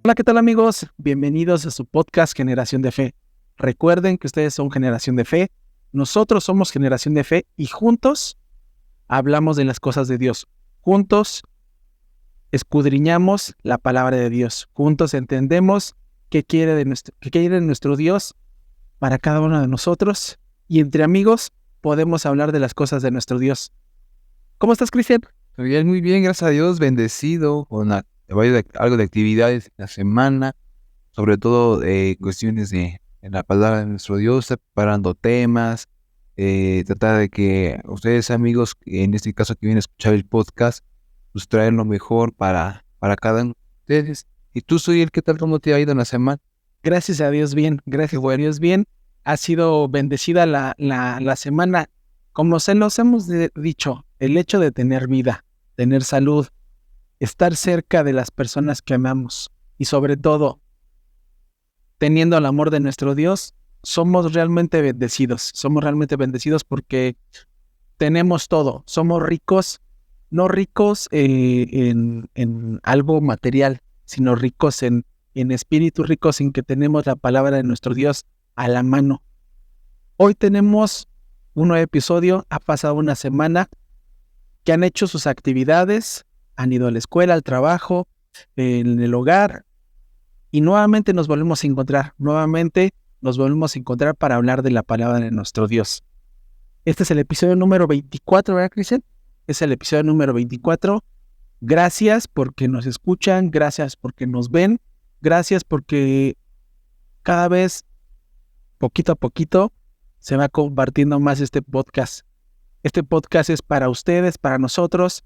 Hola, ¿qué tal amigos? Bienvenidos a su podcast Generación de Fe. Recuerden que ustedes son Generación de Fe, nosotros somos Generación de Fe y juntos hablamos de las cosas de Dios. Juntos escudriñamos la palabra de Dios. Juntos entendemos qué quiere nuestro Dios para cada uno de nosotros. Y entre amigos podemos hablar de las cosas de nuestro Dios. ¿Cómo estás, Cristian? Muy bien, gracias a Dios, bendecido con algo de actividades en la semana, sobre todo cuestiones en la palabra de nuestro Dios, está preparando temas, tratar de que ustedes, amigos, en este caso que vienen a escuchar el podcast, pues traer lo mejor para cada uno de ustedes. Y tú, Soy ¿qué tal? ¿Cómo te ha ido en la semana? Gracias a Dios bien, gracias a Dios bien. Ha sido bendecida la semana. Como se nos hemos dicho, el hecho de tener vida, tener salud, estar cerca de las personas que amamos y sobre todo, teniendo el amor de nuestro Dios, somos realmente bendecidos porque tenemos todo. Somos ricos, no ricos en algo material, sino ricos en espíritu, ricos en que tenemos la palabra de nuestro Dios a la mano. Hoy tenemos un nuevo episodio, ha pasado una semana que han hecho sus actividades, han ido a la escuela, al trabajo, en el hogar, y nuevamente nos volvemos a encontrar para hablar de la palabra de nuestro Dios. Este es el episodio número 24, ¿verdad, Cristian? Es el episodio número 24. Gracias porque nos escuchan, gracias porque nos ven, gracias porque cada vez, poquito a poquito, se va compartiendo más este podcast. Este podcast es para ustedes, para nosotros,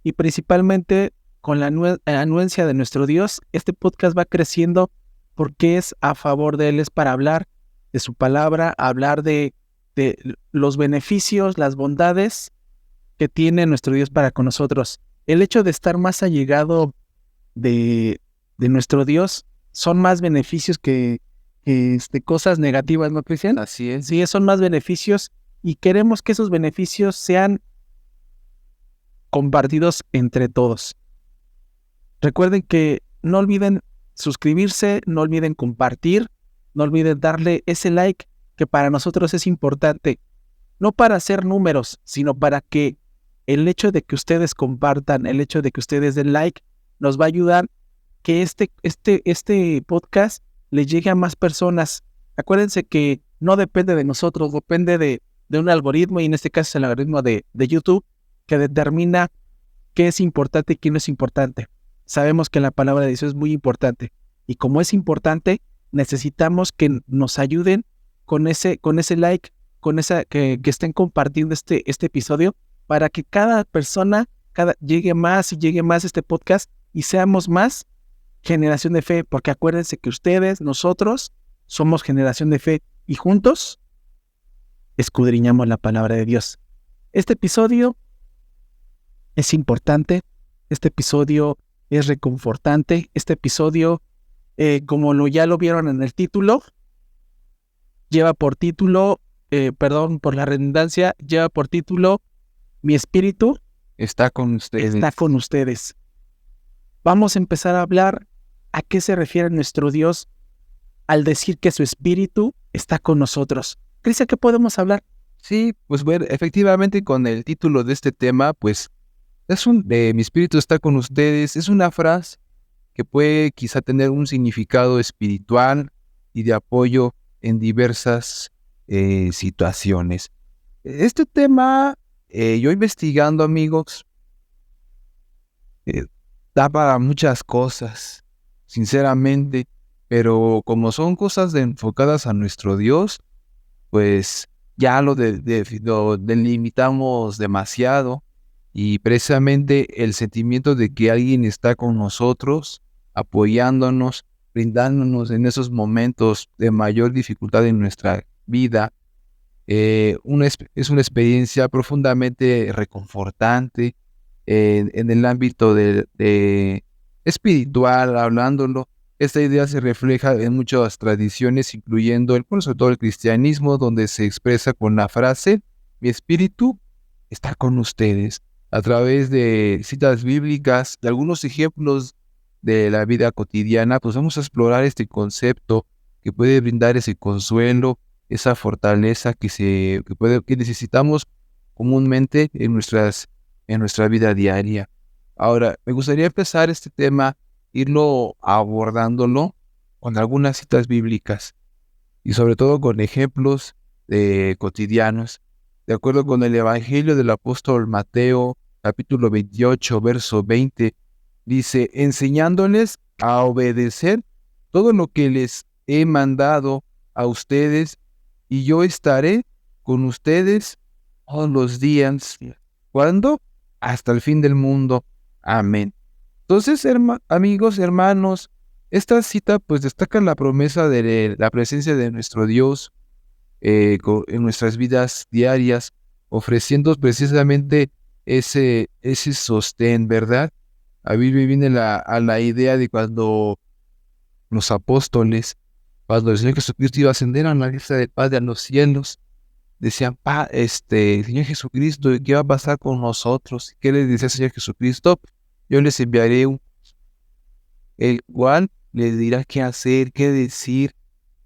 y principalmente con la anuencia de nuestro Dios, este podcast va creciendo porque es a favor de Él, es para hablar de su palabra, hablar de los beneficios, las bondades que tiene nuestro Dios para con nosotros. El hecho de estar más allegado de nuestro Dios son más beneficios que cosas negativas, ¿no, Cristian? Así es. Sí, son más beneficios y queremos que esos beneficios sean compartidos entre todos. Recuerden que no olviden suscribirse, no olviden compartir, no olviden darle ese like que para nosotros es importante, no para hacer números, sino para que el hecho de que ustedes compartan, el hecho de que ustedes den like, nos va a ayudar que este podcast le llegue a más personas. Acuérdense que no depende de nosotros, depende de un algoritmo, y en este caso es el algoritmo de YouTube, que determina qué es importante y qué no es importante. Sabemos que la palabra de Dios es muy importante, y como es importante, necesitamos que nos ayuden con ese like, que estén compartiendo este episodio, para que cada persona llegue más este podcast y seamos más Generación de Fe, porque acuérdense que ustedes, nosotros, somos Generación de Fe y juntos escudriñamos la palabra de Dios. Este episodio es importante, este episodio es reconfortante, este episodio, como ya lo vieron en el título, lleva por título, perdón por la redundancia, lleva por título Mi espíritu Está con ustedes. está con ustedes. Vamos a empezar a hablar a qué se refiere nuestro Dios al decir que su espíritu está con nosotros. Cristian, ¿qué podemos hablar? Sí, pues bueno, efectivamente con el título de este tema, pues mi espíritu está con ustedes, es una frase que puede quizá tener un significado espiritual y de apoyo en diversas situaciones. Este tema, yo investigando, amigos, da para muchas cosas, sinceramente, pero como son cosas enfocadas a nuestro Dios, pues ya lo delimitamos demasiado, y precisamente el sentimiento de que alguien está con nosotros, apoyándonos, brindándonos en esos momentos de mayor dificultad en nuestra vida, es una experiencia profundamente reconfortante en el ámbito de espiritual, hablándolo. Esta idea se refleja en muchas tradiciones, incluyendo sobre todo el cristianismo, donde se expresa con la frase, mi espíritu está con ustedes, a través de citas bíblicas, de algunos ejemplos de la vida cotidiana, pues vamos a explorar este concepto que puede brindar ese consuelo, esa fortaleza que necesitamos comúnmente en nuestra vida diaria. Ahora, me gustaría empezar este tema, irlo abordándolo con algunas citas bíblicas y sobre todo con ejemplos cotidianos. De acuerdo con el Evangelio del apóstol Mateo, capítulo 28, verso 20, dice, enseñándoles a obedecer todo lo que les he mandado a ustedes, y yo estaré con ustedes todos los días. ¿Cuándo? Hasta el fin del mundo. Amén. Entonces, amigos, hermanos, esta cita pues destaca la promesa de la presencia de nuestro Dios en nuestras vidas diarias, ofreciendo precisamente ese sostén, ¿verdad? A mí me viene a la idea de cuando los apóstoles, cuando el Señor Jesucristo iba a ascender a la diestra del Padre a los cielos, decían, Señor Jesucristo, ¿qué va a pasar con nosotros? ¿Qué les decía el Señor Jesucristo? Yo les enviaré el cual les dirá qué hacer, qué decir,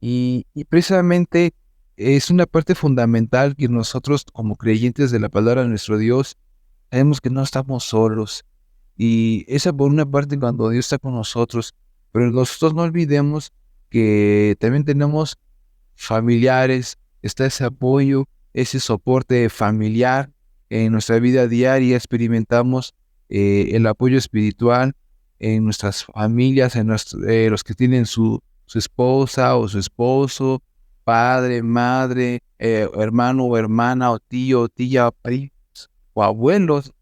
y precisamente es una parte fundamental que nosotros como creyentes de la palabra de nuestro Dios, sabemos que no estamos solos, y esa por una parte cuando Dios está con nosotros, pero nosotros no olvidemos que también tenemos familiares, está ese apoyo, ese soporte familiar. En nuestra vida diaria experimentamos el apoyo espiritual en nuestras familias, en los que tienen su esposa o su esposo, padre, madre, hermano o hermana, o tío, o tía, primos o abuelos.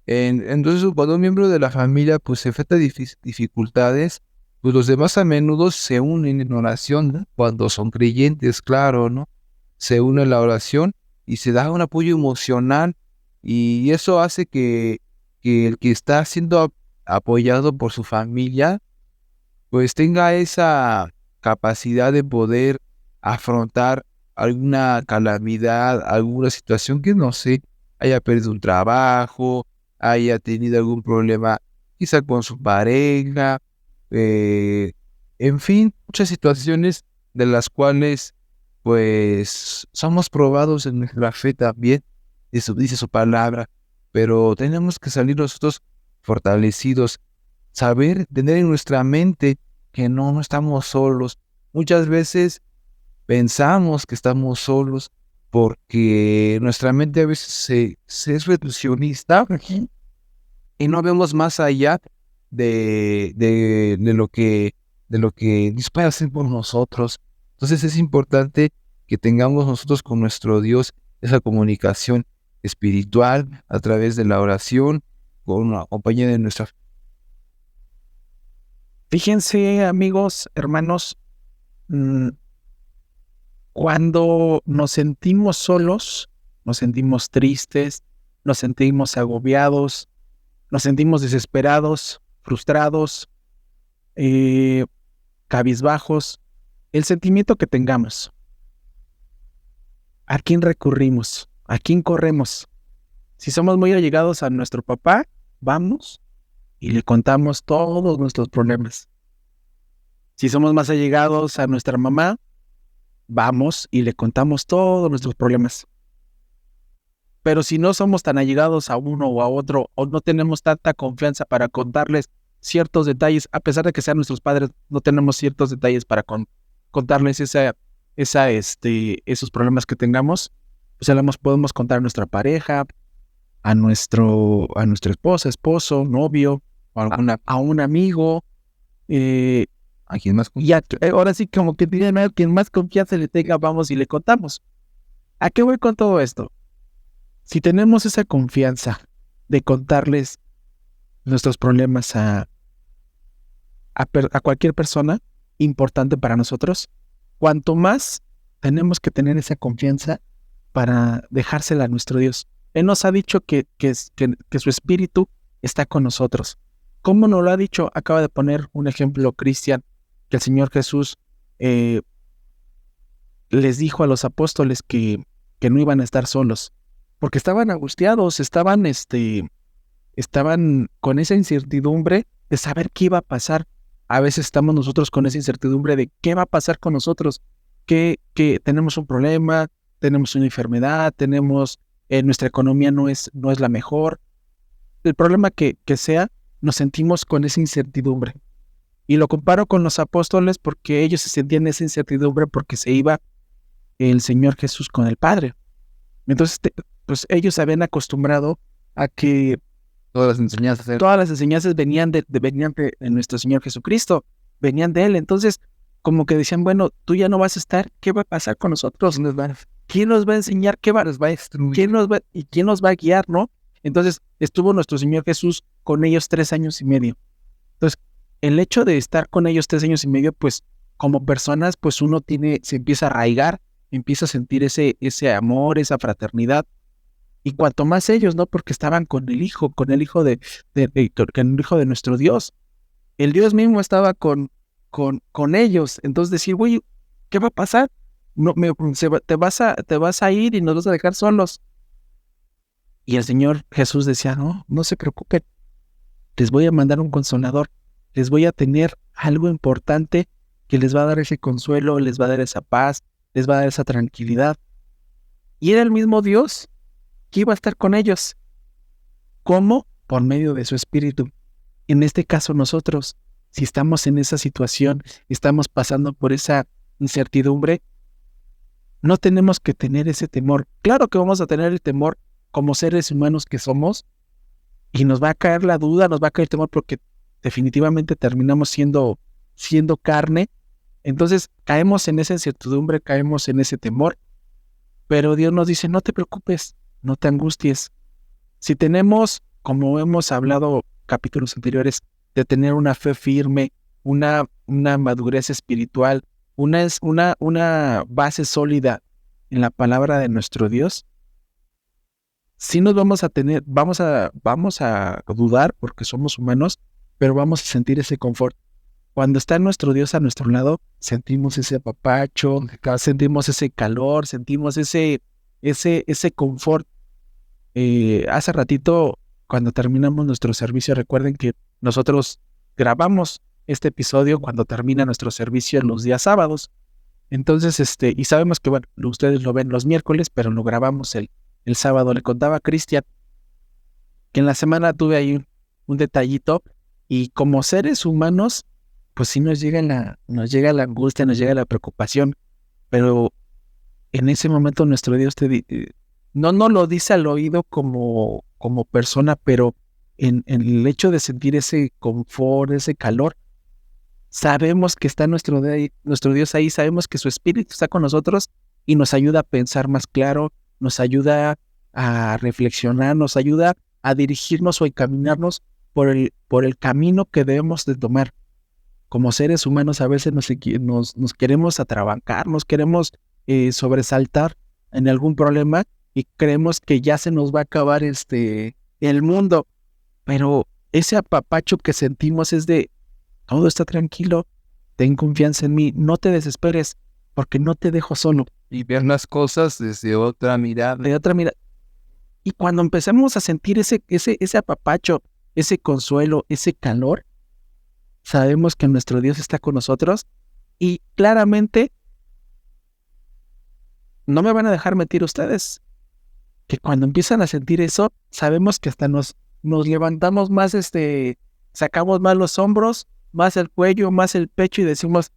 Entonces, cuando un miembro de la familia pues se enfrenta a dificultades, pues los demás a menudo se unen en oración, ¿no? Cuando son creyentes, claro, ¿no? Se unen en la oración y se da un apoyo emocional, y eso hace que el que está siendo apoyado por su familia, pues tenga esa capacidad de poder afrontar alguna calamidad, alguna situación que no sé, haya perdido un trabajo, haya tenido algún problema quizá con su pareja, en fin, muchas situaciones de las cuales pues somos probados en nuestra fe también, eso dice su palabra, pero tenemos que salir nosotros fortalecidos, saber, tener en nuestra mente que no estamos solos. Muchas veces pensamos que estamos solos porque nuestra mente a veces se es reduccionista y no vemos más allá de lo que Dios puede hacer por nosotros. Entonces es importante que tengamos nosotros con nuestro Dios esa comunicación espiritual a través de la oración, con la compañía de nuestra. Fíjense, amigos, hermanos, cuando nos sentimos solos, nos sentimos tristes, nos sentimos agobiados, nos sentimos desesperados, frustrados, cabizbajos, el sentimiento que tengamos, ¿a quién recurrimos? ¿A quién corremos? Si somos muy allegados a nuestro papá, vamos y le contamos todos nuestros problemas. Si somos más allegados a nuestra mamá, vamos y le contamos todos nuestros problemas. Pero si no somos tan allegados a uno o a otro, o no tenemos tanta confianza para contarles ciertos detalles, a pesar de que sean nuestros padres, no tenemos ciertos detalles para contarles esos problemas que tengamos, pues se los podemos contar a nuestra pareja, a nuestra esposa, esposo, novio, O alguna, a un amigo, a quien más. y ahora sí, como que tienen a quien más confianza le tenga, vamos y le contamos. ¿A qué voy con todo esto? Si tenemos esa confianza de contarles nuestros problemas a cualquier persona importante para nosotros, cuanto más tenemos que tener esa confianza para dejársela a nuestro Dios. Él nos ha dicho que su espíritu está con nosotros. ¿Cómo nos lo ha dicho? Acaba de poner un ejemplo Cristian, que el Señor Jesús les dijo a los apóstoles que no iban a estar solos, porque estaban angustiados, estaban estaban con esa incertidumbre de saber qué iba a pasar. A veces estamos nosotros con esa incertidumbre de qué va a pasar con nosotros, que tenemos un problema, tenemos una enfermedad, tenemos, nuestra economía no es la mejor. El problema que sea, nos sentimos con esa incertidumbre. Y lo comparo con los apóstoles porque ellos se sentían esa incertidumbre porque se iba el Señor Jesús con el Padre. Entonces, pues ellos se habían acostumbrado a que todas las enseñanzas venían de nuestro Señor Jesucristo, venían de Él. Entonces, como que decían, bueno, tú ya no vas a estar, ¿qué va a pasar con nosotros? ¿Quién nos va a enseñar? Nos va a destruir? ¿Quién nos va a guiar, no? Entonces, estuvo nuestro Señor Jesús con ellos 3 años y medio. Entonces, el hecho de estar con ellos 3 años y medio, pues, como personas, pues uno se empieza a arraigar, empieza a sentir ese amor, esa fraternidad. Y cuanto más ellos, ¿no? Porque estaban con el Hijo con el Hijo de nuestro Dios. El Dios mismo estaba con ellos. Entonces decir, güey, ¿qué va a pasar? No, te vas a ir y nos vas a dejar solos. Y el Señor Jesús decía, no se preocupen. Les voy a mandar un consolador. Les voy a tener algo importante que les va a dar ese consuelo, les va a dar esa paz, les va a dar esa tranquilidad. Y era el mismo Dios que iba a estar con ellos. ¿Cómo? Por medio de su Espíritu. En este caso nosotros, si estamos en esa situación, estamos pasando por esa incertidumbre, no tenemos que tener ese temor. Claro que vamos a tener el temor como seres humanos que somos, y nos va a caer la duda, nos va a caer el temor porque definitivamente terminamos siendo carne. Entonces caemos en esa incertidumbre, caemos en ese temor, pero Dios nos dice, no te preocupes, no te angusties. Si tenemos, como hemos hablado capítulos anteriores, de tener una fe firme, una madurez espiritual, una base sólida en la palabra de nuestro Dios, sí nos vamos a dudar porque somos humanos, pero vamos a sentir ese confort. Cuando está nuestro Dios a nuestro lado, sentimos ese apapacho, sentimos ese calor, sentimos ese confort. Hace ratito, cuando terminamos nuestro servicio, recuerden que nosotros grabamos este episodio cuando termina nuestro servicio en los días sábados. Entonces, y sabemos que, bueno, ustedes lo ven los miércoles, pero lo grabamos el sábado. Le contaba a Cristian que en la semana tuve ahí un detallito, y como seres humanos, pues sí nos llega la angustia, nos llega la preocupación, pero en ese momento nuestro Dios no lo dice al oído como persona, pero en el hecho de sentir ese confort, ese calor, sabemos que está nuestro Dios ahí, sabemos que su Espíritu está con nosotros y nos ayuda a pensar más claro, nos ayuda a reflexionar, nos ayuda a dirigirnos o a encaminarnos por el camino que debemos de tomar. Como seres humanos a veces nos queremos atrabancar, nos queremos sobresaltar en algún problema y creemos que ya se nos va a acabar el mundo, pero ese apapacho que sentimos es de todo está tranquilo, ten confianza en mí, no te desesperes porque no te dejo solo. Y ver las cosas desde otra mirada. Y cuando empezamos a sentir ese apapacho, ese consuelo, ese calor, sabemos que nuestro Dios está con nosotros y claramente no me van a dejar mentir ustedes, que cuando empiezan a sentir eso, sabemos que hasta nos levantamos más, sacamos más los hombros, más el cuello, más el pecho y decimos,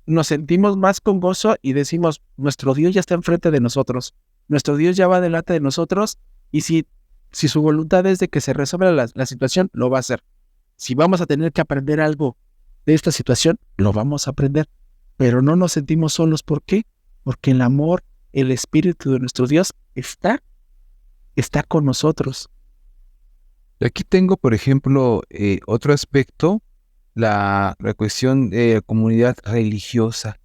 nos sentimos más con gozo y decimos, nuestro Dios ya está enfrente de nosotros, nuestro Dios ya va delante de nosotros y si su voluntad es de que se resuelva la situación, lo va a hacer. Si vamos a tener que aprender algo de esta situación, lo vamos a aprender, pero no nos sentimos solos. ¿Por qué? Porque el amor, el Espíritu de nuestro Dios está con nosotros. Y aquí tengo, por ejemplo, otro aspecto, la cuestión de comunidad religiosa.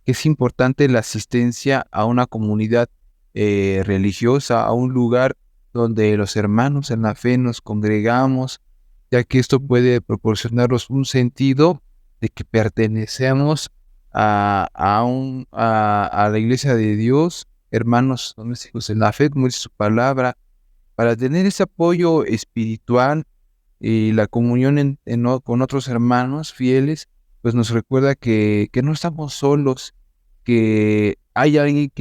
Es importante la asistencia a una comunidad religiosa, a un lugar donde los hermanos en la fe nos congregamos, ya que esto puede proporcionarnos un sentido de que pertenecemos a la iglesia de Dios, hermanos domésticos en la fe, como dice su palabra, para tener ese apoyo espiritual y la comunión con otros hermanos fieles, pues nos recuerda que no estamos solos, que hay alguien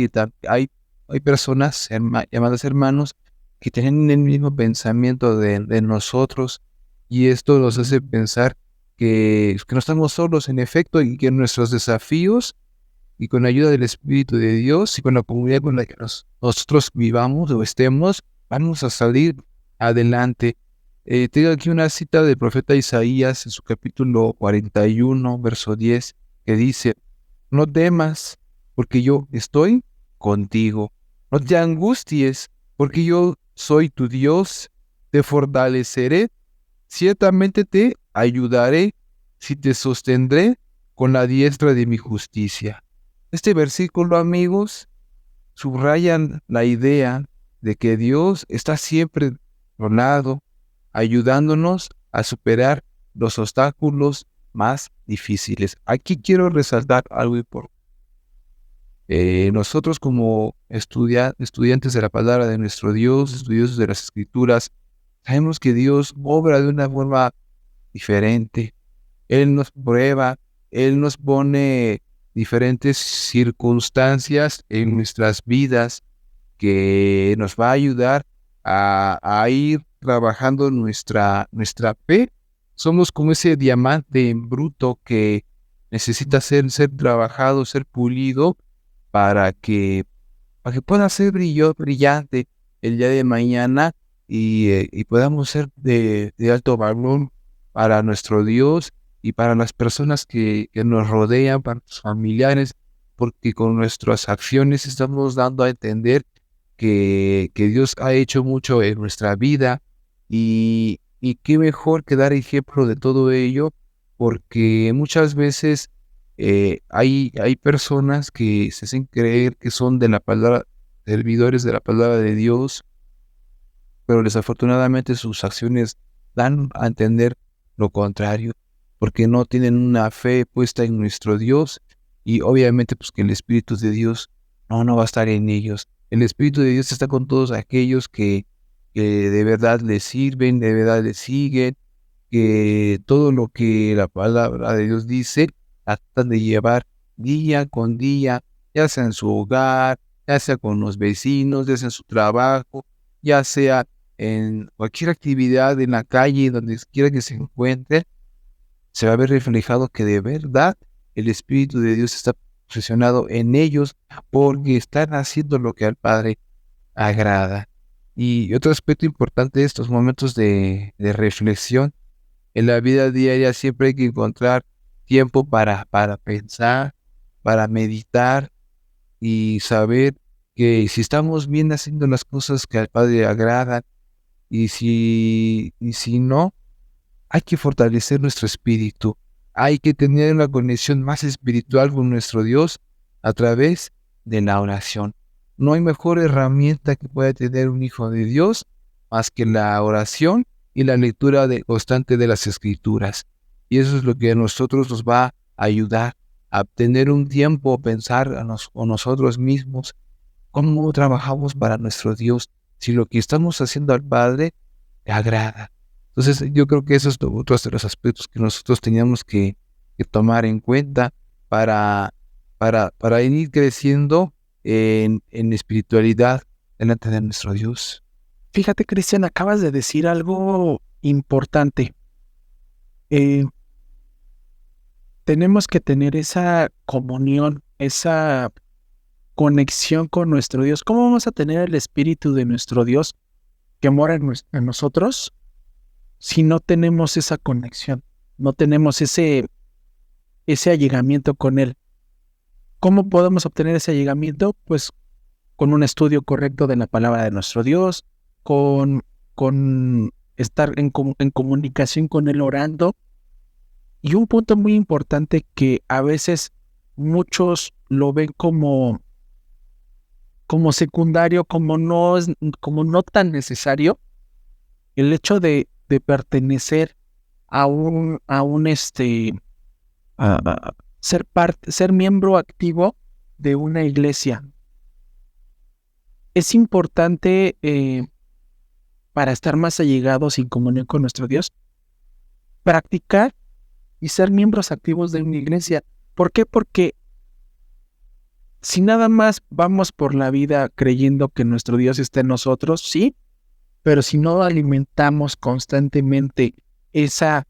hay personas llamadas hermanos que tienen el mismo pensamiento de nosotros, y esto nos hace pensar que no estamos solos en efecto, y que nuestros desafíos y con la ayuda del Espíritu de Dios y con la comunidad con la que nosotros vivamos o estemos, vamos a salir adelante. Tengo aquí una cita del profeta Isaías en su capítulo 41, verso 10, que dice: no temas, porque yo estoy contigo. No te angusties, porque yo soy tu Dios. Te fortaleceré, ciertamente te ayudaré, si te sostendré con la diestra de mi justicia. Este versículo, amigos, subrayan la idea de que Dios está siempre a nuestro lado, ayudándonos a superar los obstáculos más difíciles. Aquí quiero resaltar algo importante. Nosotros como estudiantes de la palabra de nuestro Dios, estudiosos de las Escrituras, sabemos que Dios obra de una forma diferente. Él nos prueba, Él nos pone diferentes circunstancias en nuestras vidas que nos va a ayudar a ir trabajando nuestra fe. Somos como ese diamante en bruto que necesita ser trabajado, ser pulido para que, pueda ser brillante el día de mañana, y podamos ser de alto valor para nuestro Dios y para las personas que nos rodean, para los familiares, porque con nuestras acciones estamos dando a entender que Dios ha hecho mucho en nuestra vida, y qué mejor que dar ejemplo de todo ello, porque muchas veces hay personas que se hacen creer que son de la palabra, servidores de la palabra de Dios, pero desafortunadamente sus acciones dan a entender lo contrario, porque no tienen una fe puesta en nuestro Dios, y obviamente pues que el Espíritu de Dios no va a estar en ellos. El Espíritu de Dios está con todos aquellos que de verdad le sirven, de verdad le siguen, que todo lo que la palabra de Dios dice, tratan de llevar día con día, ya sea en su hogar, ya sea con los vecinos, ya sea en su trabajo, ya sea en cualquier actividad en la calle, donde quiera que se encuentre, se va a ver reflejado que de verdad el Espíritu de Dios está posicionado en ellos, porque están haciendo lo que al Padre agrada. Y otro aspecto importante de estos momentos de reflexión: en la vida diaria siempre hay que encontrar tiempo para pensar, para meditar, y saber que si estamos bien haciendo las cosas que al Padre agradan, y si no, hay que fortalecer nuestro espíritu. Hay que tener una conexión más espiritual con nuestro Dios a través de la oración. No hay mejor herramienta que pueda tener un hijo de Dios más que la oración y la lectura constante de las Escrituras. Y eso es lo que a nosotros nos va a ayudar a tener un tiempo, a pensar con nosotros mismos cómo trabajamos para nuestro Dios, si lo que estamos haciendo al Padre le agrada. Entonces, yo creo que esos son otros de los aspectos que nosotros teníamos que tomar en cuenta para, para ir creciendo en espiritualidad delante de nuestro Dios. Fíjate, Cristian, acabas de decir algo importante. Tenemos que tener esa comunión, esa conexión con nuestro Dios. ¿Cómo vamos a tener el Espíritu de nuestro Dios que mora en nosotros si no tenemos esa conexión, no tenemos ese allegamiento con Él? ¿Cómo podemos obtener ese allegamiento? Pues con un estudio correcto de la palabra de nuestro Dios, con estar en comunicación con Él orando. Y un punto muy importante que a veces muchos lo ven como secundario, como no tan necesario, el hecho de pertenecer a ser miembro activo de una iglesia. Es importante para estar más allegados y en comunión con nuestro Dios, practicar y ser miembros activos de una iglesia. ¿Por qué? Porque si nada más vamos por la vida creyendo que nuestro Dios está en nosotros, sí, pero si no alimentamos constantemente ese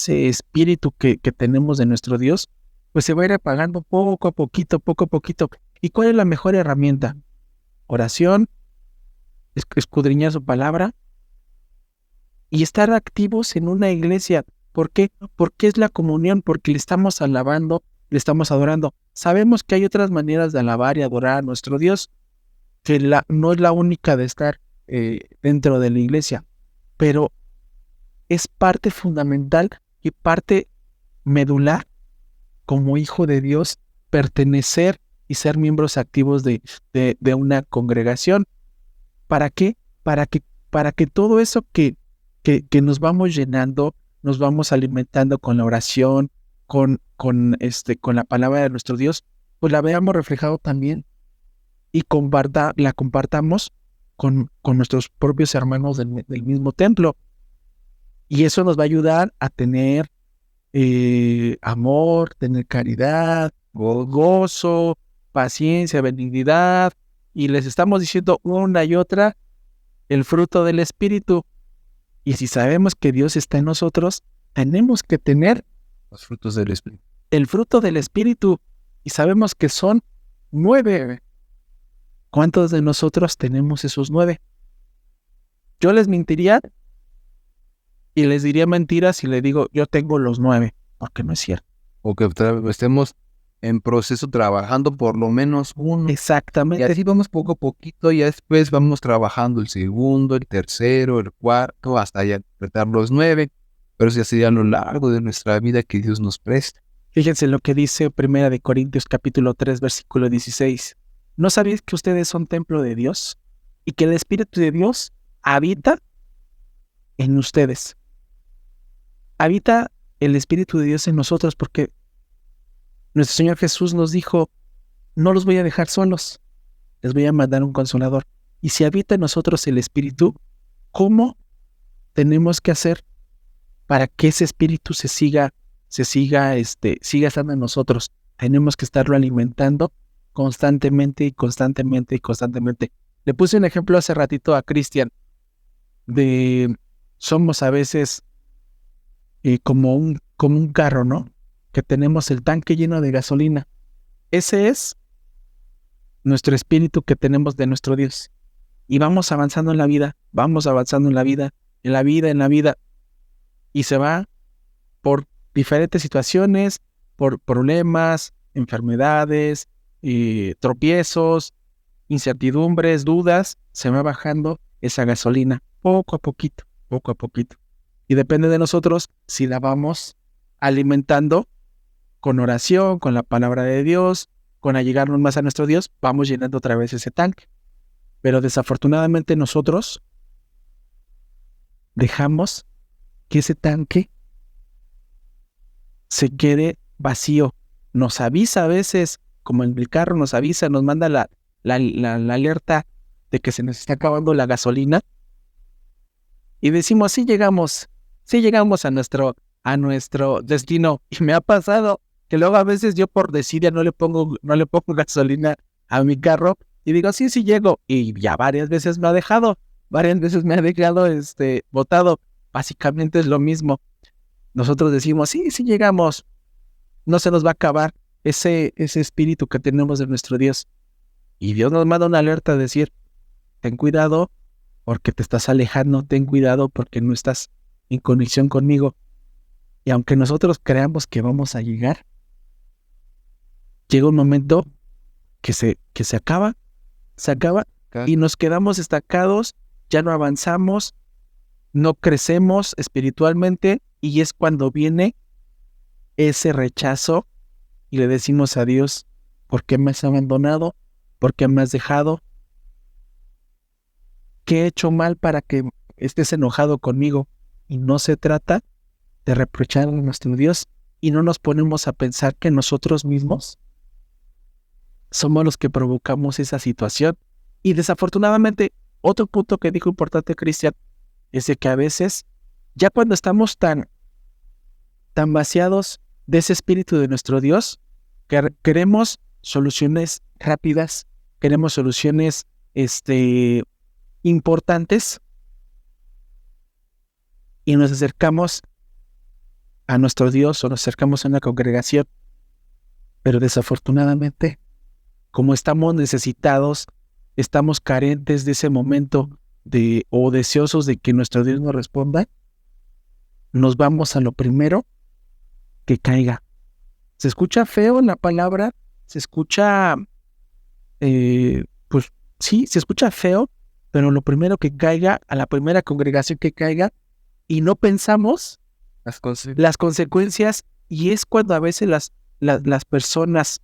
espíritu que tenemos de nuestro Dios, pues se va a ir apagando poco a poquito, poco a poquito. ¿Y cuál es la mejor herramienta? Oración, escudriñar su palabra y estar activos en una iglesia. ¿Por qué? Porque es la comunión, porque le estamos alabando, le estamos adorando. Sabemos que hay otras maneras de alabar y adorar a nuestro Dios, que no es la única de estar dentro de la iglesia, pero es parte fundamental y parte medular como hijo de Dios, pertenecer y ser miembros activos de una congregación. ¿Para qué? Para que todo eso que nos vamos llenando, nos vamos alimentando con la oración, con la palabra de nuestro Dios, pues la veamos reflejado también y la compartamos con nuestros propios hermanos del mismo templo. Y eso nos va a ayudar a tener amor, tener caridad, gozo, paciencia, benignidad. Y les estamos diciendo una y otra el fruto del Espíritu. Y si sabemos que Dios está en nosotros, tenemos que tener Los frutos del Espíritu. el fruto del Espíritu. Y sabemos que son 9. ¿Cuántos de nosotros tenemos esos 9? Yo les mentiría y les diría mentiras si les digo yo tengo los 9, porque no es cierto. O que estemos en proceso trabajando por lo menos uno. Y Exactamente. así vamos poco a poquito, y después vamos trabajando el segundo, el tercero, el cuarto, hasta ya completar los 9. Pero eso ya sería a lo largo de nuestra vida que Dios nos presta. Fíjense lo que dice 1 de Corintios capítulo 3, versículo 16. ¿No sabéis que ustedes son templo de Dios y que el Espíritu de Dios habita en ustedes? Habita el Espíritu de Dios en nosotros porque nuestro Señor Jesús nos dijo, no los voy a dejar solos, les voy a mandar un consolador. Y si habita en nosotros el Espíritu, ¿cómo tenemos que hacer para que ese Espíritu siga estando en nosotros? Tenemos que estarlo alimentando constantemente y constantemente y constantemente. Le puse un ejemplo hace ratito a Cristian somos a veces como un carro, ¿no? Que tenemos el tanque lleno de gasolina. Ese es nuestro espíritu que tenemos de nuestro Dios. Y vamos avanzando en la vida, en la vida. Y se va por diferentes situaciones, por problemas, enfermedades, tropiezos, incertidumbres, dudas. Se va bajando esa gasolina poco a poquito, poco a poquito. Y depende de nosotros si la vamos alimentando con oración, con la palabra de Dios, con allegarnos más a nuestro Dios, vamos llenando otra vez ese tanque. Pero desafortunadamente nosotros dejamos que ese tanque se quede vacío. Nos avisa a veces, como en el carro nos avisa, nos manda la alerta de que se nos está acabando la gasolina. Y decimos, sí llegamos a nuestro destino. Y me ha pasado que luego a veces yo por desidia no le pongo gasolina a mi carro y digo, sí llego. Y ya varias veces me ha dejado botado. Básicamente es lo mismo. Nosotros decimos, sí llegamos. No se nos va a acabar ese espíritu que tenemos de nuestro Dios. Y Dios nos manda una alerta a decir, ten cuidado porque te estás alejando, ten cuidado porque no estás en conexión conmigo. Y aunque nosotros creamos que vamos a llegar, llega un momento que se acaba y nos quedamos estancados, ya no avanzamos, no crecemos espiritualmente y es cuando viene ese rechazo y le decimos a Dios, ¿por qué me has abandonado? ¿Por qué me has dejado? ¿Qué he hecho mal para que estés enojado conmigo? Y no se trata de reprochar a nuestro Dios y no nos ponemos a pensar que nosotros mismos somos los que provocamos esa situación. Y desafortunadamente Otro punto que dijo importante Cristian es de que a veces, ya cuando estamos tan vaciados de ese espíritu de nuestro Dios, que queremos soluciones rápidas, queremos soluciones importantes, y nos acercamos a nuestro Dios o nos acercamos a una congregación, pero desafortunadamente, como estamos necesitados, estamos carentes de ese momento o deseosos de que nuestro Dios nos responda, nos vamos a lo primero que caiga. Se escucha feo la palabra, se escucha, pues sí, se escucha feo, pero lo primero que caiga, a la primera congregación que caiga, y no pensamos las consecuencias, y es cuando a veces las personas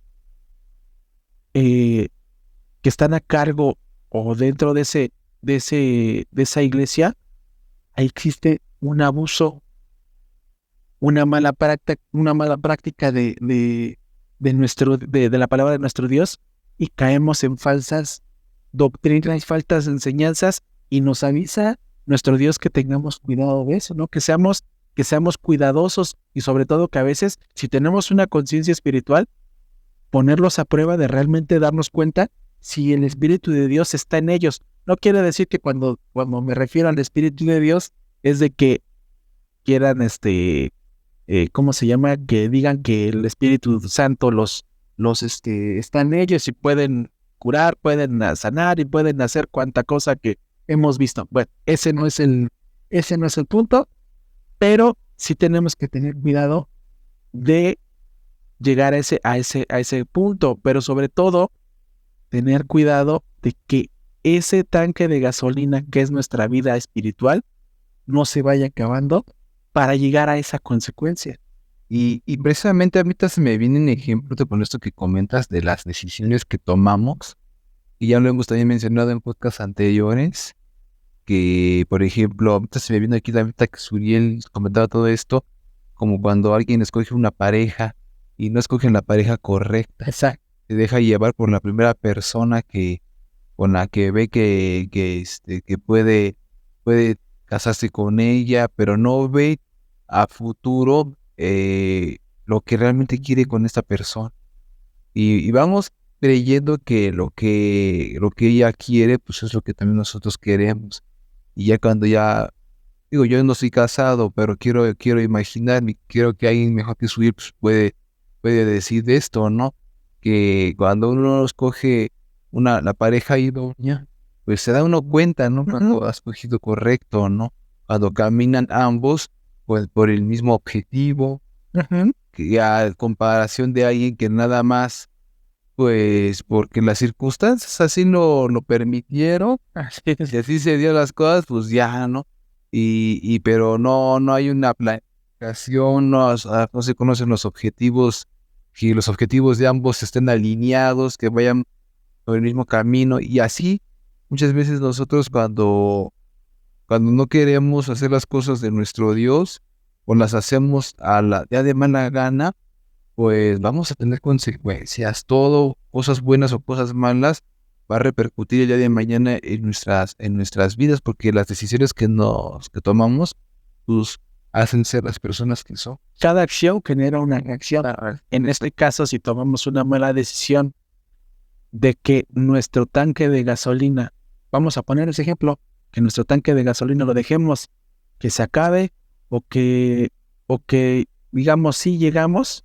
que están a cargo o dentro de esa iglesia, ahí existe un abuso, una mala práctica de la palabra de nuestro Dios, y caemos en falsas doctrinas, falsas enseñanzas, y nos avisa nuestro Dios que tengamos cuidado de eso, ¿no? Que seamos cuidadosos, y sobre todo que a veces, si tenemos una conciencia espiritual, ponerlos a prueba de realmente darnos cuenta si el Espíritu de Dios está en ellos. No quiere decir que cuando me refiero al Espíritu de Dios es de que quieran, ¿cómo se llama? Que digan que el Espíritu Santo los está en ellos y pueden curar, pueden sanar y pueden hacer cuanta cosa que hemos visto. Bueno, ese no es el punto, pero sí tenemos que tener cuidado de llegar a ese punto, pero sobre todo tener cuidado de que ese tanque de gasolina que es nuestra vida espiritual no se vaya acabando para llegar a esa consecuencia. Y precisamente a mí se me viene un ejemplo con esto que comentas de las decisiones que tomamos, y ya lo hemos también mencionado en podcasts anteriores, que por ejemplo, ahorita se me viene aquí la que Suriel comentaba todo esto, como cuando alguien escoge una pareja y no escogen la pareja correcta. Exacto. Se deja llevar por la primera persona con la que ve que puede casarse con ella, pero no ve a futuro lo que realmente quiere con esta persona. Y vamos creyendo que lo que ella quiere, pues es lo que también nosotros queremos. Y ya cuando digo, yo no soy casado, pero quiero imaginarme, quiero que alguien mejor que Suriel pues puede decir de esto, ¿no? Que cuando uno escoge la pareja idónea, pues se da uno cuenta, ¿no? Cuando ha escogido correcto, ¿no? Cuando caminan ambos pues por el mismo objetivo, que a comparación de alguien que nada más, pues porque las circunstancias así lo permitieron, y así se dio las cosas, pues ya, ¿no? Pero no hay una planificación, no se conocen los objetivos, que los objetivos de ambos estén alineados, que vayan por el mismo camino, y así muchas veces nosotros cuando no queremos hacer las cosas de nuestro Dios, o las hacemos ya de mala gana, pues vamos a tener consecuencias. Todo, cosas buenas o cosas malas, va a repercutir el día de mañana en nuestras vidas, porque las decisiones que tomamos, pues hacen ser las personas que son. Cada acción genera una reacción. En este caso, si tomamos una mala decisión de que nuestro tanque de gasolina, vamos a poner ese ejemplo, que nuestro tanque de gasolina lo dejemos que se acabe, o que digamos sí llegamos,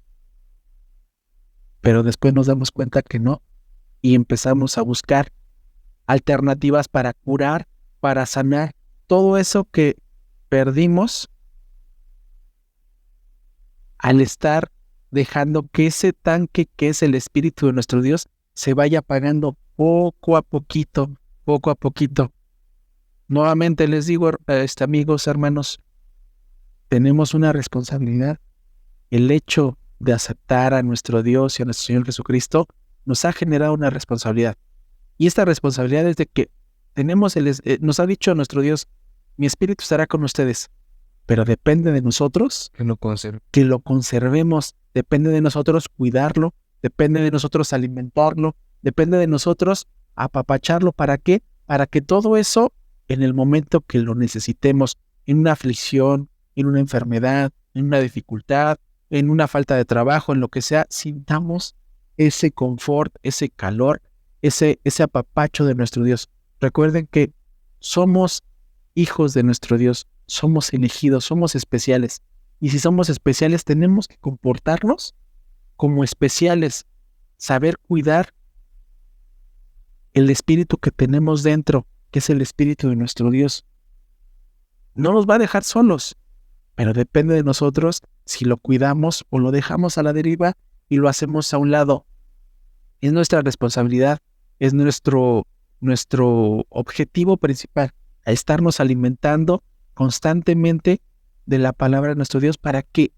pero después nos damos cuenta que no, y empezamos a buscar alternativas para curar, para sanar todo eso que perdimos al estar dejando que ese tanque que es el Espíritu de nuestro Dios se vaya apagando poco a poquito. Nuevamente les digo, amigos, hermanos, tenemos una responsabilidad. El hecho de aceptar a nuestro Dios y a nuestro Señor Jesucristo nos ha generado una responsabilidad. Y esta responsabilidad es de que nos ha dicho nuestro Dios, mi espíritu estará con ustedes, pero depende de nosotros que lo conservemos, depende de nosotros cuidarlo, depende de nosotros alimentarlo, depende de nosotros apapacharlo. ¿Para qué? para que todo eso, en el momento que lo necesitemos, en una aflicción, en una enfermedad, en una dificultad, en una falta de trabajo, en lo que sea, sintamos ese confort, ese calor, ese apapacho de nuestro Dios. Recuerden que somos hijos de nuestro Dios, somos elegidos, somos especiales. Y si somos especiales, tenemos que comportarnos como especiales, saber cuidar el espíritu que tenemos dentro, que es el espíritu de nuestro Dios. No nos va a dejar solos, pero depende de nosotros si lo cuidamos o lo dejamos a la deriva y lo hacemos a un lado. Es nuestra responsabilidad, es nuestro objetivo principal, a estarnos alimentando constantemente de la palabra de nuestro Dios para que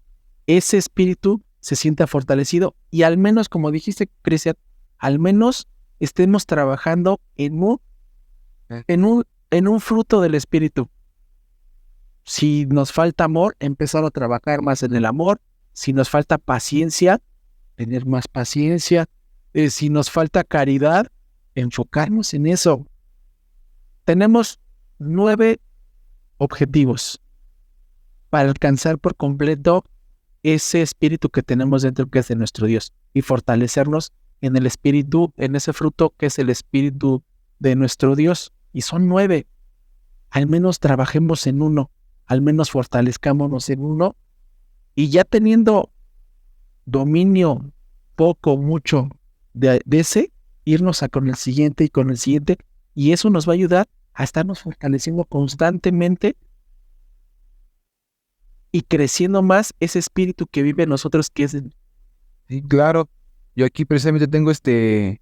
ese espíritu se sienta fortalecido y al menos, como dijiste, Cristian, al menos estemos trabajando en un fruto del espíritu. Si nos falta amor, empezar a trabajar más en el amor. Si nos falta paciencia, tener más paciencia. Si nos falta caridad, enfocarnos en eso. Tenemos 9 objetivos para alcanzar por completo ese espíritu que tenemos dentro, que es de nuestro Dios, y fortalecernos en el espíritu, en ese fruto que es el espíritu de nuestro Dios. Y son 9. Al menos trabajemos en uno, al menos fortalezcámonos en uno, y ya teniendo dominio poco, mucho de ese, irnos a con el siguiente y con el siguiente, y eso nos va a ayudar a estarnos fortaleciendo constantemente y creciendo más ese espíritu que vive en nosotros, que es Sí, claro. Yo aquí precisamente tengo este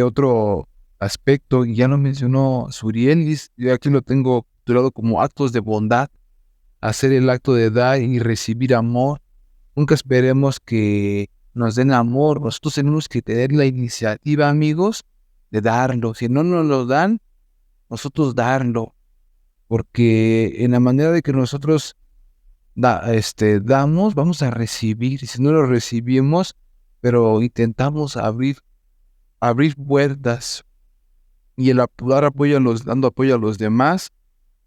otro aspecto, y ya lo mencionó Suriel, yo aquí lo tengo titulado como actos de bondad, hacer el acto de dar y recibir amor. Nunca esperemos que nos den amor, nosotros tenemos que tener la iniciativa, amigos, de darlo. Si no nos lo dan, nosotros darlo, porque en la manera de que nosotros damos, vamos a recibir, y si no lo recibimos, pero intentamos abrir puertas, y el dar apoyo dando apoyo a los demás,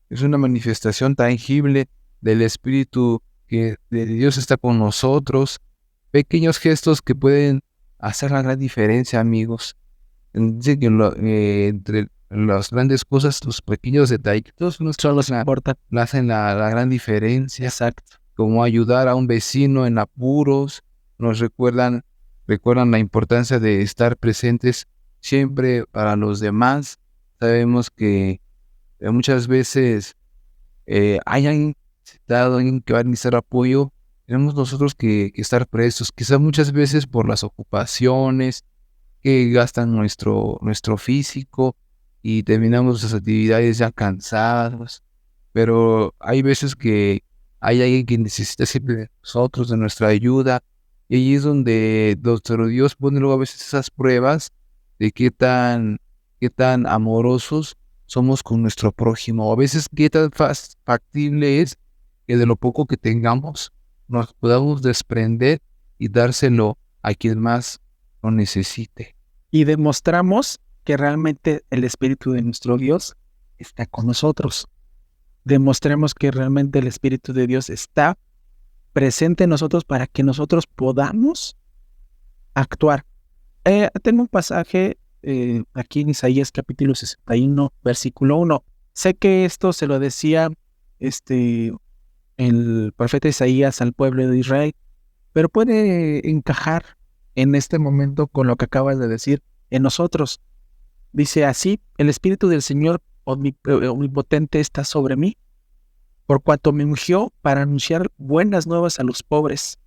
es una manifestación tangible del Espíritu que de Dios está con nosotros. Pequeños gestos que pueden hacer la gran diferencia, amigos. Dice que entre las grandes cosas, los pequeños detallitos son los que hacen la gran diferencia. Exacto. Como ayudar a un vecino en apuros, nos recuerdan la importancia de estar presentes siempre para los demás. Sabemos que muchas veces hay alguien necesitado, alguien que va a necesitar apoyo. Tenemos nosotros que estar prestos, quizás muchas veces por las ocupaciones que gastan nuestro físico, y terminamos las actividades ya cansados, pero hay veces que hay alguien que necesita siempre de nosotros, de nuestra ayuda, y ahí es donde nuestro Dios pone luego a veces esas pruebas de qué tan amorosos somos con nuestro prójimo, o a veces qué tan factible es que de lo poco que tengamos nos podamos desprender y dárselo a quien más lo necesite. Y demostramos que realmente el Espíritu de nuestro Dios está con nosotros. Demostremos que realmente el Espíritu de Dios está presente en nosotros para que nosotros podamos actuar. Tengo un pasaje aquí en Isaías capítulo 61, versículo 1. Sé que esto se lo decía el profeta Isaías al pueblo de Israel, pero puede encajar en este momento con lo que acabas de decir en nosotros. Dice así: el Espíritu del Señor omnipotente está sobre mí, por cuanto me ungió para anunciar buenas nuevas a los pobres.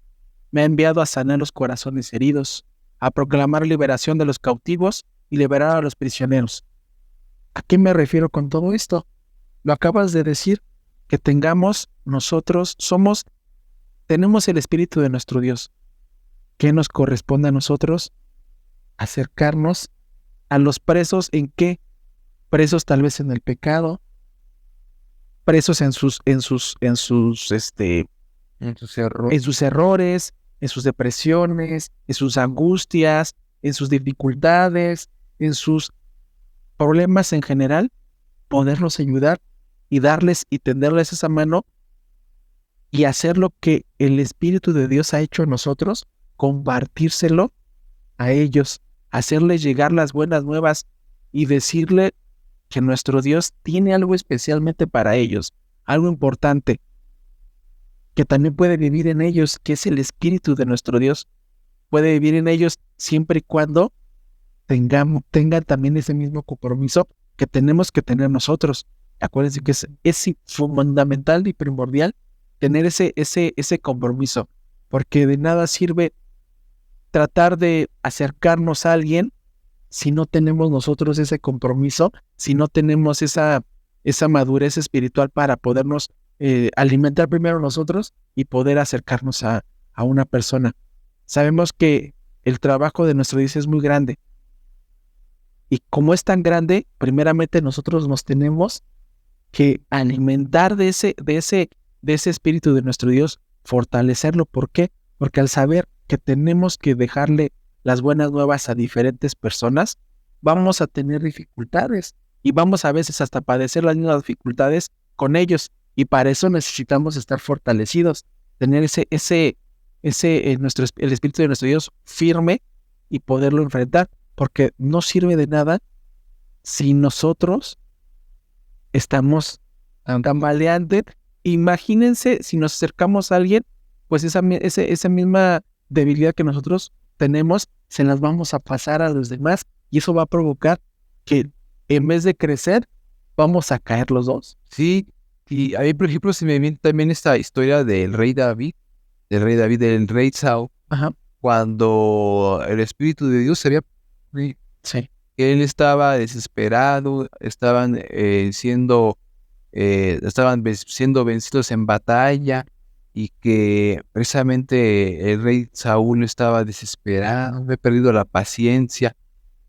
Me ha enviado a sanar los corazones heridos, a proclamar liberación de los cautivos y liberar a los prisioneros. ¿A qué me refiero con todo esto? Lo acabas de decir, que tenemos el Espíritu de nuestro Dios. ¿Qué nos corresponde a nosotros? Acercarnos a los presos. ¿En qué? Presos tal vez en el pecado, presos en sus errores, en sus depresiones, en sus angustias, en sus dificultades, problemas en general, poderlos ayudar y darles y tenderles esa mano y hacer lo que el Espíritu de Dios ha hecho en nosotros, compartírselo a ellos, hacerles llegar las buenas nuevas y decirle que nuestro Dios tiene algo especialmente para ellos, algo importante, que también puede vivir en ellos, que es el Espíritu de nuestro Dios. Puede vivir en ellos siempre y cuando tengan también ese mismo compromiso que tenemos que tener nosotros. Acuérdense que es fundamental y primordial tener ese compromiso, porque de nada sirve tratar de acercarnos a alguien si no tenemos nosotros ese compromiso, si no tenemos esa madurez espiritual para podernos alimentar primero nosotros y poder acercarnos a una persona. Sabemos que el trabajo de nuestro Dios es muy grande. Y como es tan grande, primeramente nosotros nos tenemos que alimentar de ese espíritu de nuestro Dios, fortalecerlo. ¿Por qué? Porque al saber que tenemos que dejarle las buenas nuevas a diferentes personas, vamos a tener dificultades y vamos a veces hasta padecer las mismas dificultades con ellos. Y para eso necesitamos estar fortalecidos, tener el espíritu de nuestro Dios firme y poderlo enfrentar, porque no sirve de nada si nosotros estamos tambaleantes. Imagínense si nos acercamos a alguien, pues esa misma debilidad que nosotros tenemos, se las vamos a pasar a los demás y eso va a provocar que en vez de crecer, vamos a caer los dos. Sí, y a mí, por ejemplo, se me viene también esta historia del rey David, del rey Saúl, cuando el Espíritu de Dios se había... Sí. Él estaba desesperado, estaban siendo vencidos en batalla y que precisamente el rey Saúl estaba desesperado, había perdido la paciencia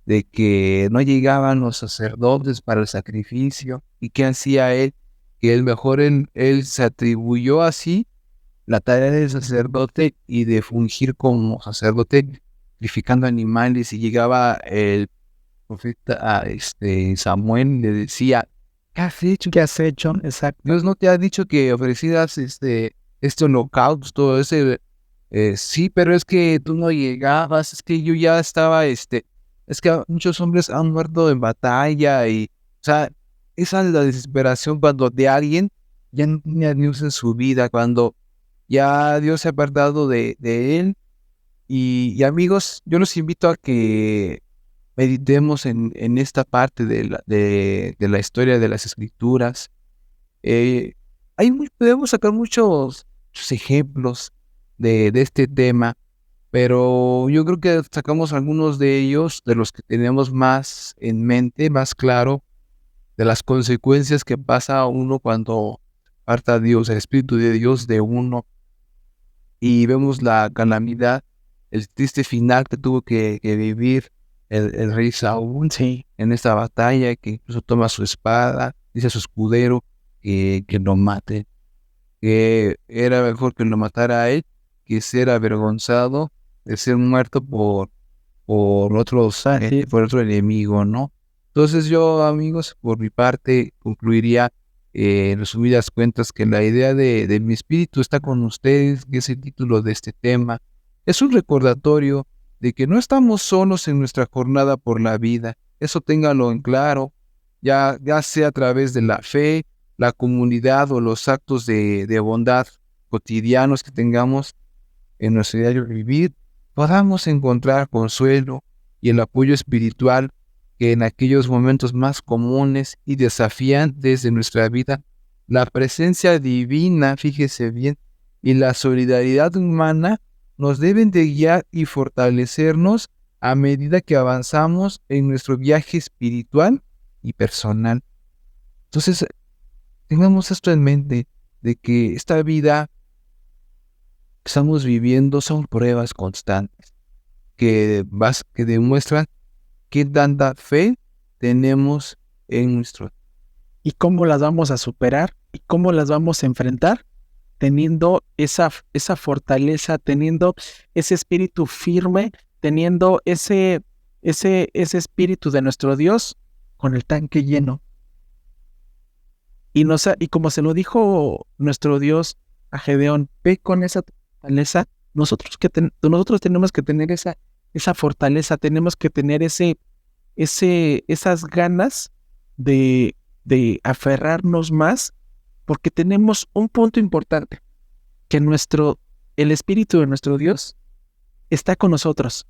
de que no llegaban los sacerdotes para el sacrificio. ¿Y qué hacía él? Que él se atribuyó así la tarea del sacerdote y de fungir como sacerdote sacrificando animales, y llegaba el profeta Samuel y le decía: ¿qué has hecho? ¿Qué has hecho? Exacto. Dios no te ha dicho que ofrecieras este holocausto, sí, pero es que tú no llegabas, es que yo ya estaba, es que muchos hombres han muerto en batalla, y, o sea, esa es la desesperación cuando de alguien ya no tiene a Dios en su vida, cuando ya Dios se ha apartado de él. Y amigos, yo los invito a que meditemos en esta parte de la historia de las Escrituras. Podemos sacar muchos ejemplos de este tema, pero yo creo que sacamos algunos de ellos, de los que tenemos más en mente, más claro, de las consecuencias que pasa a uno cuando aparta a Dios, el Espíritu de Dios de uno, y vemos la calamidad, el triste final que tuvo que vivir el rey Saúl en esta batalla, que incluso toma su espada, dice a su escudero que lo mate, que era mejor que lo matara a él que ser avergonzado de ser muerto por otro enemigo, ¿no? Entonces yo, amigos, por mi parte, concluiría en resumidas cuentas que la idea de mi espíritu está con ustedes, que es el título de este tema. Es un recordatorio de que no estamos solos en nuestra jornada por la vida. Eso téngalo en claro, ya sea a través de la fe, la comunidad o los actos de bondad cotidianos que tengamos en nuestro diario vivir, podamos encontrar consuelo y el apoyo espiritual que en aquellos momentos más comunes y desafiantes de nuestra vida, la presencia divina, fíjese bien, y la solidaridad humana nos deben de guiar y fortalecernos a medida que avanzamos en nuestro viaje espiritual y personal. Entonces, tengamos esto en mente, de que esta vida que estamos viviendo son pruebas constantes que demuestran qué tanta fe tenemos en nuestro. ¿Y cómo las vamos a superar? ¿Y cómo las vamos a enfrentar? Teniendo esa fortaleza, teniendo ese espíritu firme, teniendo ese espíritu de nuestro Dios con el tanque lleno. Y como se lo dijo nuestro Dios a Gedeón, ve con esa fortaleza. Nosotros tenemos que tener esa fortaleza, tenemos que tener esas ganas de aferrarnos más, porque tenemos un punto importante, que el Espíritu de nuestro Dios está con nosotros.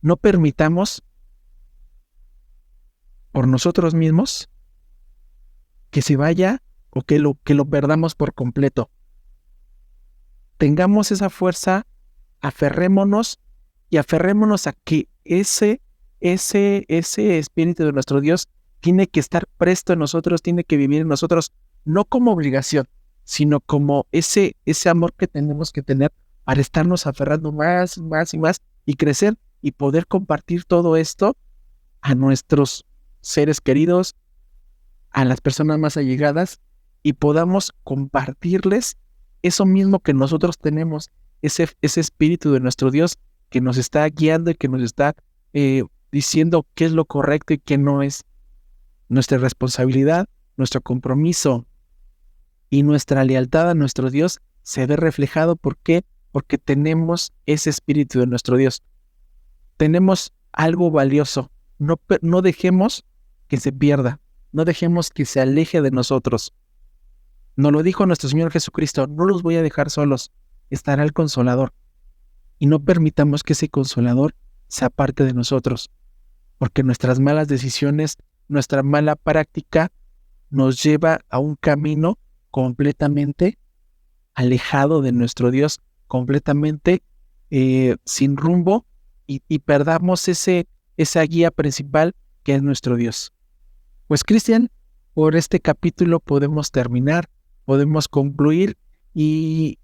No permitamos por nosotros mismos que se vaya o que lo perdamos por completo. Tengamos esa fuerza, aferrémonos a que ese Espíritu de nuestro Dios tiene que estar presto en nosotros, tiene que vivir en nosotros, no como obligación, sino como ese amor que tenemos que tener para estarnos aferrando más y más y crecer y poder compartir todo esto a nuestros seres queridos, a las personas más allegadas, y podamos compartirles eso mismo que nosotros tenemos, ese Espíritu de nuestro Dios que nos está guiando y que nos está diciendo qué es lo correcto y qué no es. Nuestra responsabilidad, nuestro compromiso y nuestra lealtad a nuestro Dios se ve reflejado. ¿Por qué? Porque tenemos ese Espíritu de nuestro Dios. Tenemos algo valioso. No dejemos que se pierda. No dejemos que se aleje de nosotros. Nos lo dijo nuestro Señor Jesucristo: no los voy a dejar solos, estará el Consolador. Y no permitamos que ese Consolador se aparte de nosotros, porque nuestras malas decisiones, nuestra mala práctica nos lleva a un camino completamente alejado de nuestro Dios, completamente sin rumbo, y perdamos esa guía principal que es nuestro Dios. Pues, Cristian, por este capítulo podemos terminar, podemos concluir, y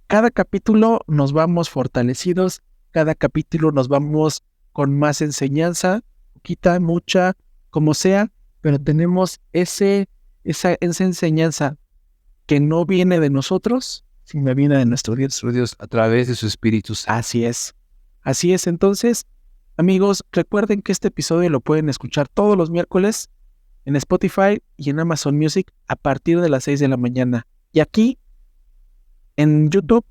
cada capítulo nos vamos fortalecidos, cada capítulo nos vamos con más enseñanza, poquita, mucha, como sea, pero tenemos esa enseñanza que no viene de nosotros, sino viene de nuestro Dios. Nuestro Dios a través de su Espíritu Santo. Así es. Entonces, amigos, recuerden que este episodio lo pueden escuchar todos los miércoles en Spotify y en Amazon Music a partir de las 6 de la mañana. Y aquí, en YouTube,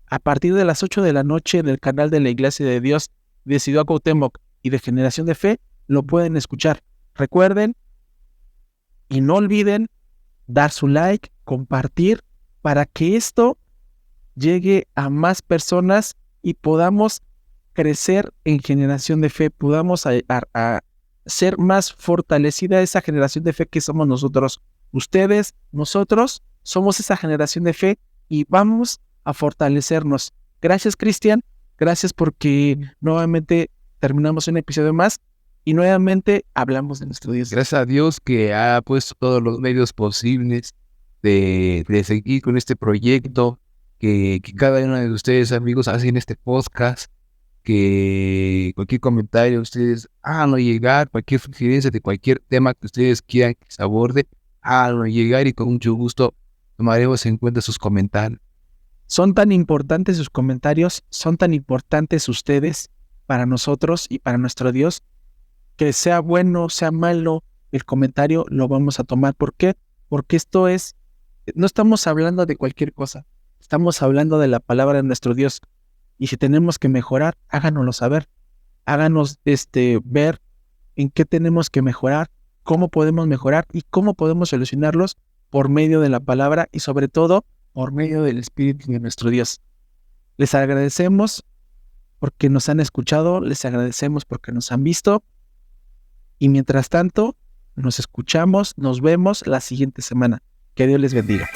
a partir de las 8 de la noche, en el canal de la Iglesia de Dios de Ciudad Cuauhtémoc y de Generación de Fe, lo pueden escuchar. Recuerden y no olviden dar su like, compartir, para que esto llegue a más personas y podamos crecer en Generación de Fe, podamos a ser más fortalecida esa generación de fe que somos nosotros. Ustedes, nosotros, somos esa generación de fe y vamos a fortalecernos. Gracias, Cristian. Gracias porque nuevamente terminamos un episodio más y nuevamente hablamos de nuestro Dios. Gracias a Dios que ha puesto todos los medios posibles de seguir con este proyecto, que cada uno de ustedes, amigos, hacen este podcast, que cualquier comentario ustedes háganlo llegar, cualquier sugerencia de cualquier tema que ustedes quieran que se aborde, háganlo llegar y con mucho gusto tomaremos en cuenta sus comentarios. Son tan importantes sus comentarios, son tan importantes ustedes para nosotros y para nuestro Dios, que sea bueno, sea malo, el comentario lo vamos a tomar. ¿Por qué? Porque no estamos hablando de cualquier cosa, estamos hablando de la palabra de nuestro Dios. Y si tenemos que mejorar, háganoslo saber. Háganos ver en qué tenemos que mejorar, cómo podemos mejorar y cómo podemos solucionarlos por medio de la palabra y sobre todo por medio del Espíritu de nuestro Dios. Les agradecemos porque nos han escuchado, les agradecemos porque nos han visto, y mientras tanto, nos escuchamos, nos vemos la siguiente semana. Que Dios les bendiga.